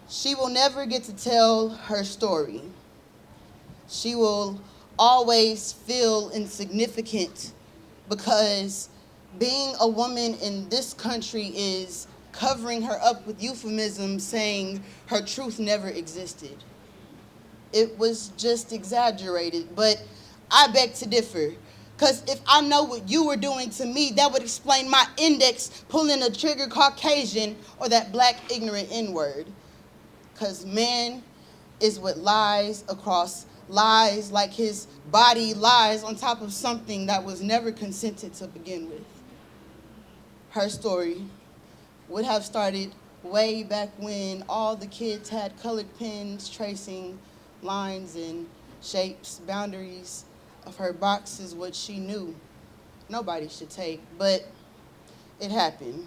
She will never get to tell her story. She will always feel insignificant because being a woman in this country is covering her up with euphemisms saying her truth never existed. It was just exaggerated, but I beg to differ. Because if I know what you were doing to me, that would explain my index pulling a trigger Caucasian or that black ignorant N-word. Because man is what lies across lies, like his body lies on top of something that was never consented to begin with. Her story would have started way back when all the kids had colored pens tracing lines and shapes, boundaries of her boxes, what she knew nobody should take, but it happened.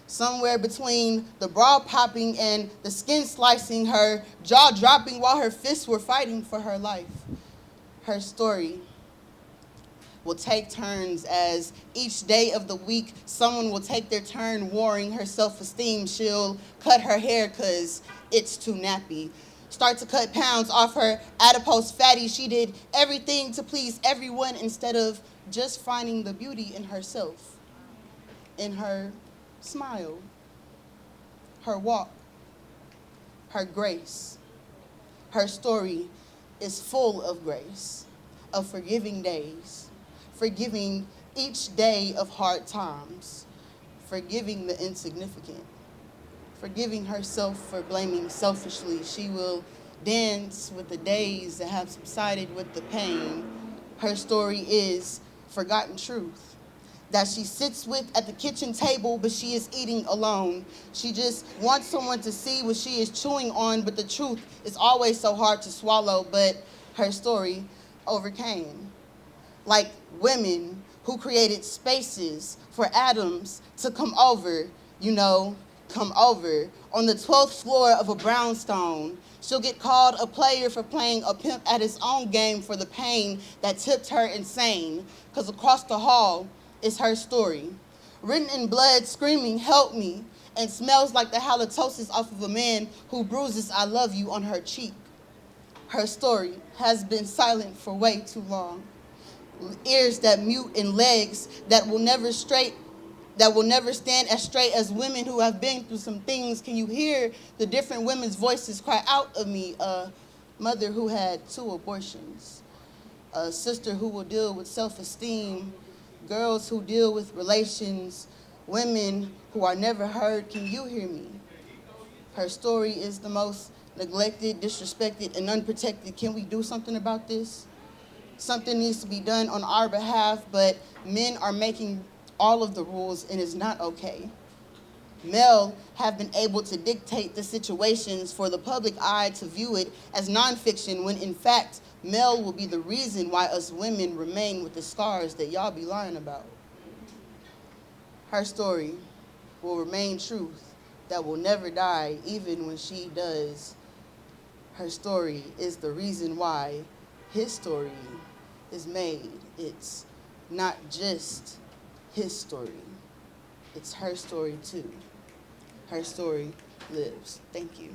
Somewhere between the bra popping and the skin slicing, her jaw dropping while her fists were fighting for her life. Her story will take turns as each day of the week someone will take their turn warring her self-esteem. She'll cut her hair because it's too nappy. Start to cut pounds off her adipose fatty. She did everything to please everyone instead of just finding the beauty in herself, in her smile, her walk, her grace. Her story is full of grace, of forgiving days, forgiving each day of hard times, forgiving the insignificant, forgiving herself for blaming selfishly. She will dance with the days that have subsided with the pain. Her story is forgotten truth that she sits with at the kitchen table, but she is eating alone. She just wants someone to see what she is chewing on, but the truth is always so hard to swallow. But her story overcame. Like women who created spaces for atoms to come over, come over. On the 12th floor of a brownstone, she'll get called a player for playing a pimp at his own game for the pain that tipped her insane. Because across the hall is her story, written in blood, screaming, "Help me," and smells like the halitosis off of a man who bruises "I love you" on her cheek. Her story has been silent for way too long. Ears that mute and legs that will never stand as straight as women who have been through some things. Can you hear the different women's voices cry out of me? A mother who had 2 abortions, a sister who will deal with self-esteem, girls who deal with relations, women who are never heard. Can you hear me? Her story is the most neglected, disrespected, and unprotected. Can we do something about this? Something needs to be done on our behalf, but men are making all of the rules, and it's not okay. Male have been able to dictate the situations for the public eye to view it as nonfiction, when in fact, male will be the reason why us women remain with the scars that y'all be lying about. Her story will remain truth that will never die, even when she does. Her story is the reason why his story is made. It's not just his story. It's her story too. Her story lives. Thank you.